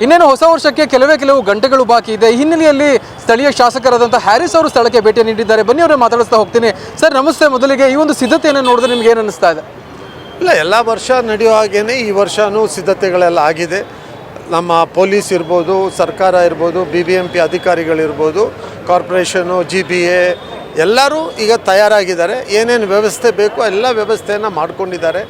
ಇನ್ನೇನು ಹೊಸ ವರ್ಷಕ್ಕೆ ಕೆಲವು ಗಂಟೆಗಳು ಬಾಕಿ ಇದೆ. ಈ ಹಿನ್ನೆಲೆಯಲ್ಲಿ ಸ್ಥಳೀಯ ಶಾಸಕರಾದಂಥ ಹ್ಯಾರಿಸ್ ಅವರು ಸ್ಥಳಕ್ಕೆ ಭೇಟಿ ನೀಡಿದ್ದಾರೆ. ಬನ್ನಿ ಅವರೇ ಮಾತಾಡಿಸ್ತಾ ಹೋಗ್ತೀನಿ. ಸರ್ ನಮಸ್ತೆ. ಮೊದಲಿಗೆ ಈ ಒಂದು ಸಿದ್ಧತೆಯನ್ನು ನೋಡಿದ್ರೆ ನಿಮ್ಗೆ ಏನು ಅನ್ನಿಸ್ತಾ ಇದೆ? ಇಲ್ಲ, ಎಲ್ಲ ವರ್ಷ ನಡೆಯೋ ಹಾಗೇ ಈ ವರ್ಷವೂ ಸಿದ್ಧತೆಗಳೆಲ್ಲ ಆಗಿದೆ. ನಮ್ಮ ಪೊಲೀಸ್ ಇರ್ಬೋದು, ಸರ್ಕಾರ ಇರ್ಬೋದು, BBMP ಅಧಿಕಾರಿಗಳಿರ್ಬೋದು, ಕಾರ್ಪೊರೇಷನು, GBA ಎಲ್ಲರೂ ಈಗ ತಯಾರಾಗಿದ್ದಾರೆ. ಏನೇನು ವ್ಯವಸ್ಥೆ ಬೇಕೋ ಎಲ್ಲ ವ್ಯವಸ್ಥೆಯನ್ನು ಮಾಡ್ಕೊಂಡಿದ್ದಾರೆ.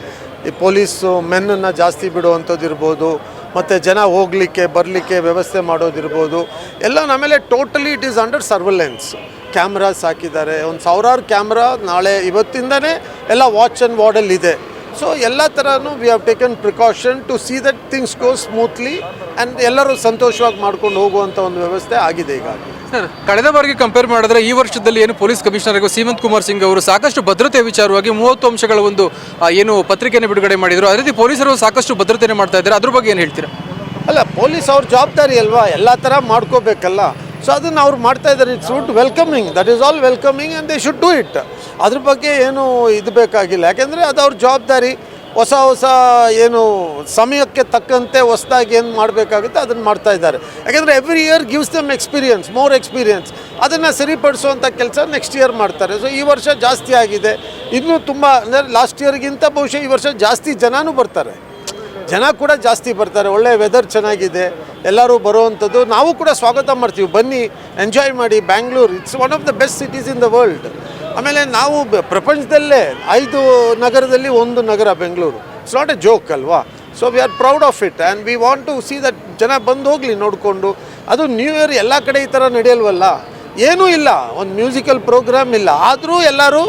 ಈ ಪೊಲೀಸು ಮೆನ್ನನ್ನು ಜಾಸ್ತಿ ಬಿಡುವಂಥದ್ದು ಇರ್ಬೋದು, ಮತ್ತು ಜನ ಹೋಗಲಿಕ್ಕೆ ಬರಲಿಕ್ಕೆ ವ್ಯವಸ್ಥೆ ಮಾಡೋದಿರ್ಬೋದು ಎಲ್ಲ. ಆಮೇಲೆ totally it is under surveillance. Cameras ಹಾಕಿದ್ದಾರೆ, ಒಂದು 1000 ಕ್ಯಾಮ್ರಾ ನಾಳೆ ಇವತ್ತಿಂದನೇ ಎಲ್ಲ ವಾಚ್ ಆ್ಯಂಡ್ ವಾರ್ಡಲ್ಲಿದೆ. ಸೊ ಎಲ್ಲ ಥರನೂ we have taken precaution to see that things go smoothly and ಎಲ್ಲರೂ ಸಂತೋಷವಾಗಿ ಮಾಡ್ಕೊಂಡು ಹೋಗುವಂಥ ಒಂದು ವ್ಯವಸ್ಥೆ ಆಗಿದೆ ಈಗ. ಸರ್, ಕಳೆದ ಬಾರಿಗೆ ಕಂಪೇರ್ ಮಾಡಿದ್ರೆ ಈ ವರ್ಷದಲ್ಲಿ ಏನು ಪೊಲೀಸ್ ಕಮಿಷನರ್ ಆಗೋ ಸೀಮಂತ್ ಕುಮಾರ್ ಸಿಂಗ್ ಅವರು ಸಾಕಷ್ಟು ಭದ್ರತೆ ವಿಚಾರವಾಗಿ 30 ಅಂಶಗಳ ಒಂದು ಏನು ಪತ್ರಿಕೆಯನ್ನು ಬಿಡುಗಡೆ ಮಾಡಿದರು. ಅದೇ ರೀತಿ ಪೊಲೀಸರು ಸಾಕಷ್ಟು ಭದ್ರತೆಯನ್ನು ಮಾಡ್ತಾ ಇದ್ದಾರೆ. ಅದ್ರ ಬಗ್ಗೆ ಏನು ಹೇಳ್ತೀರಾ? ಅಲ್ಲ, ಪೊಲೀಸ್ ಅವ್ರ ಜವಾಬ್ದಾರಿ ಅಲ್ವಾ, ಎಲ್ಲ ಥರ ಮಾಡ್ಕೋಬೇಕಲ್ಲ. ಸೊ ಅದನ್ನು ಅವ್ರು ಮಾಡ್ತಾ ಇದ್ದಾರೆ. It's would welcoming, that is all welcoming and they should do it. ಅದ್ರ ಬಗ್ಗೆ ಏನು ಇದು ಬೇಕಾಗಿಲ್ಲ, ಯಾಕೆಂದರೆ ಅದು ಅವ್ರ ಜವಾಬ್ದಾರಿ. ಹೊಸ ಏನು ಸಮಯಕ್ಕೆ ತಕ್ಕಂತೆ ಹೊಸದಾಗಿ ಏನು ಮಾಡಬೇಕಾಗುತ್ತೆ ಅದನ್ನು ಮಾಡ್ತಾ ಇದ್ದಾರೆ. ಯಾಕೆಂದರೆ ಎವ್ರಿ ಇಯರ್ ಗಿವ್ಸ್ ದಮ್ ಎಕ್ಸ್ಪೀರಿಯನ್ಸ್, ಮೋರ್ ಎಕ್ಸ್ಪೀರಿಯನ್ಸ್. ಅದನ್ನು ಸರಿಪಡಿಸುವಂಥ ಕೆಲಸ ನೆಕ್ಸ್ಟ್ ಇಯರ್ ಮಾಡ್ತಾರೆ. ಸೊ ಈ ವರ್ಷ ಜಾಸ್ತಿ ಆಗಿದೆ, ಇನ್ನೂ ತುಂಬ ಅಂದರೆ ಲಾಸ್ಟ್ ಇಯರ್ಗಿಂತ ಬಹುಶಃ ಈ ವರ್ಷ ಜಾಸ್ತಿ ಜನನೂ ಬರ್ತಾರೆ. ಜನ ಕೂಡ ಜಾಸ್ತಿ ಬರ್ತಾರೆ. ಒಳ್ಳೆ ವೆದರ್ ಚೆನ್ನಾಗಿದೆ, ಎಲ್ಲರೂ ಬರುವಂಥದ್ದು. ನಾವು ಕೂಡ ಸ್ವಾಗತ ಮಾಡ್ತೀವಿ, ಬನ್ನಿ ಎಂಜಾಯ್ ಮಾಡಿ. Bangalore it's one of the best cities in the world. ಆಮೇಲೆ ನಾವು ಪ್ರಪಂಚದಲ್ಲೇ 5 ನಗರದಲ್ಲಿ ಒಂದು ನಗರ Bengaluru. It's not a joke ಅಲ್ವಾ. So we are proud of it and we want to see that ಜನ ಬಂದು ಹೋಗಲಿ ನೋಡಿಕೊಂಡು. ಅದು ನ್ಯೂ ಇಯರ್ ಎಲ್ಲ ಕಡೆ ಈ ಥರ ನಡೆಯಲ್ವಲ್ಲ, ಏನೂ ಇಲ್ಲ, ಒಂದು ಮ್ಯೂಸಿಕಲ್ ಪ್ರೋಗ್ರಾಮ್ ಇಲ್ಲ, ಆದರೂ ಎಲ್ಲರೂ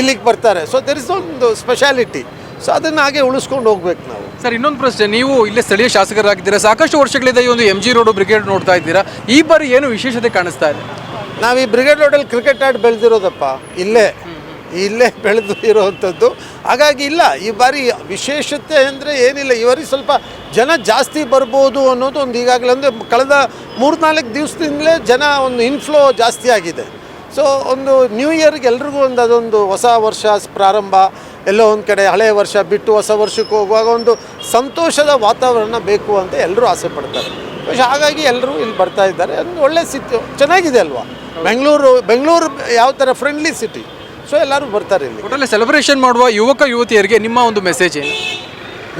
ಇಲ್ಲಿಗೆ ಬರ್ತಾರೆ. ಸೊ ದೆರ್ ಇಸ್ ಒಂದು ಸ್ಪೆಷಾಲಿಟಿ. ಸೊ ಅದನ್ನು ಹಾಗೆ ಉಳಿಸ್ಕೊಂಡು ಹೋಗ್ಬೇಕು ನಾವು. ಸರ್, ಇನ್ನೊಂದು ಪ್ರಶ್ನೆ, ನೀವು ಇಲ್ಲೇ ಸ್ಥಳೀಯ ಶಾಸಕರಾಗಿದ್ದೀರಾ, ಸಾಕಷ್ಟು ವರ್ಷಗಳಿಂದ ಈ ಒಂದು MG ರೋಡು ಬ್ರಿಗೇಡ್ ನೋಡ್ತಾ ಇದ್ದೀರಾ. ಈ ಬಾರಿ ಏನು ವಿಶೇಷತೆ ಕಾಣಿಸ್ತಾ ಇದೆ? ನಾವು ಈ ಬ್ರಿಗೇಡ್ ರೋಡಲ್ಲಿ ಕ್ರಿಕೆಟ್ ಆಡಿ ಬೆಳೆದಿರೋದಪ್ಪ, ಇಲ್ಲೇ ಬೆಳೆದು ಇರೋವಂಥದ್ದು. ಹಾಗಾಗಿ ಇಲ್ಲ, ಈ ಬಾರಿ ವಿಶೇಷತೆ ಅಂದರೆ ಏನಿಲ್ಲ. ಈ ಬಾರಿ ಸ್ವಲ್ಪ ಜನ ಜಾಸ್ತಿ ಬರ್ಬೋದು ಅನ್ನೋದು ಒಂದು ಈಗಾಗಲೇ ಅಂದರೆ ಕಳೆದ 3-4 ದಿವಸದಿಂದಲೇ ಜನ ಒಂದು ಇನ್ಫ್ಲೋ ಜಾಸ್ತಿ ಆಗಿದೆ. ಸೊ ಒಂದು ನ್ಯೂ ಇಯರ್ಗೆ ಎಲ್ರಿಗೂ ಅದೊಂದು ಹೊಸ ವರ್ಷ ಪ್ರಾರಂಭ, ಎಲ್ಲೋ ಒಂದು ಕಡೆ ಹಳೆಯ ವರ್ಷ ಬಿಟ್ಟು ಹೊಸ ವರ್ಷಕ್ಕೆ ಹೋಗುವಾಗ ಒಂದು ಸಂತೋಷದ ವಾತಾವರಣ ಬೇಕು ಅಂತ ಎಲ್ಲರೂ ಆಸೆ ಪಡ್ತಾರೆ. ಹಾಗಾಗಿ ಎಲ್ಲರೂ ಇಲ್ಲಿ ಬರ್ತಾ ಇದ್ದಾರೆ. ಒಂದು ಒಳ್ಳೆ ಸಿಟಿ ಚೆನ್ನಾಗಿದೆ ಅಲ್ವಾ ಬೆಂಗಳೂರು ಯಾವ ಥರ ಫ್ರೆಂಡ್ಲಿ ಸಿಟಿ. ಸೊ ಎಲ್ಲರೂ ಬರ್ತಾರೆ ಇಲ್ಲಿ. ಒಟ್ಟಲ್ಲಿ ಸೆಲೆಬ್ರೇಷನ್ ಮಾಡುವ ಯುವತಿಯರಿಗೆ ನಿಮ್ಮ ಒಂದು ಮೆಸೇಜ್ ಏನು?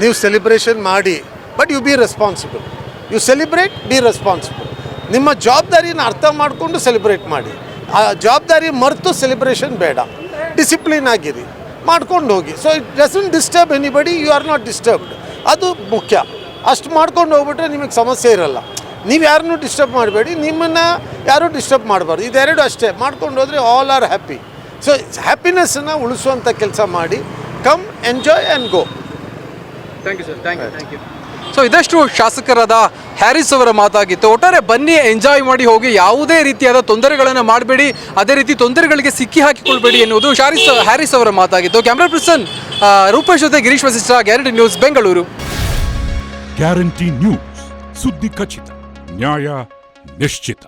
ನೀವು ಸೆಲೆಬ್ರೇಷನ್ ಮಾಡಿ, but you be responsible. You celebrate, be responsible. ನಿಮ್ಮ ಜವಾಬ್ದಾರಿನ ಅರ್ಥ ಮಾಡಿಕೊಂಡು ಸೆಲೆಬ್ರೇಟ್ ಮಾಡಿ. ಆ ಜವಾಬ್ದಾರಿ ಮರೆತು ಸೆಲೆಬ್ರೇಷನ್ ಬೇಡ. ಡಿಸಿಪ್ಲಿನ್ ಆಗಿರಿ, ಮಾಡ್ಕೊಂಡು ಹೋಗಿ. So it doesn't disturb anybody, you are not disturbed. ಅದು ಮುಖ್ಯ. ಅಷ್ಟು ಮಾಡ್ಕೊಂಡು ಹೋಗ್ಬಿಟ್ರೆ ನಿಮಗೆ ಸಮಸ್ಯೆ ಇರಲ್ಲ. ನೀವು ಯಾರನ್ನೂ ಡಿಸ್ಟರ್ಬ್ ಮಾಡಬೇಡಿ, ನಿಮ್ಮನ್ನು ಯಾರೂ ಡಿಸ್ಟರ್ಬ್ ಮಾಡಬಾರ್ದು. ಇದೆರಡು ಅಷ್ಟೇ ಮಾಡ್ಕೊಂಡು ಹೋದರೆ ಆಲ್ ಆರ್ ಹ್ಯಾಪಿ. ಸೊ ಹ್ಯಾಪಿನೆಸ್ಸನ್ನು ಉಳಿಸುವಂಥ ಕೆಲಸ ಮಾಡಿ. Come, enjoy and go. Thank you sir, thank you. So ಇದಷ್ಟು ಶಾಸಕರಾದ ಹ್ಯಾರಿಸ್ ಅವರ ಮಾತಾಗಿತ್ತು. ಒಟ್ಟಾರೆ ಬನ್ನಿ, ಎಂಜಾಯ್ ಮಾಡಿ ಹೋಗಿ, ಯಾವುದೇ ರೀತಿಯಾದ ತೊಂದರೆಗಳನ್ನು ಮಾಡಬೇಡಿ, ಅದೇ ರೀತಿ ತೊಂದರೆಗಳಿಗೆ ಸಿಕ್ಕಿ ಹಾಕಿಕೊಳ್ಬೇಡಿ ಎನ್ನುವುದು ಹ್ಯಾರಿಸ್ ಅವರ ಮಾತಾಗಿತ್ತು. ಕ್ಯಾಮ್ರಾ ಪರ್ಸನ್ ರೂಪೇಶ್ ಜೊತೆ Girish Vasishtha, guarantee news, Bengaluru. Guarantee news, ಸುದ್ದಿ ಖಚಿತ, ನ್ಯಾಯ ನಿಶ್ಚಿತ.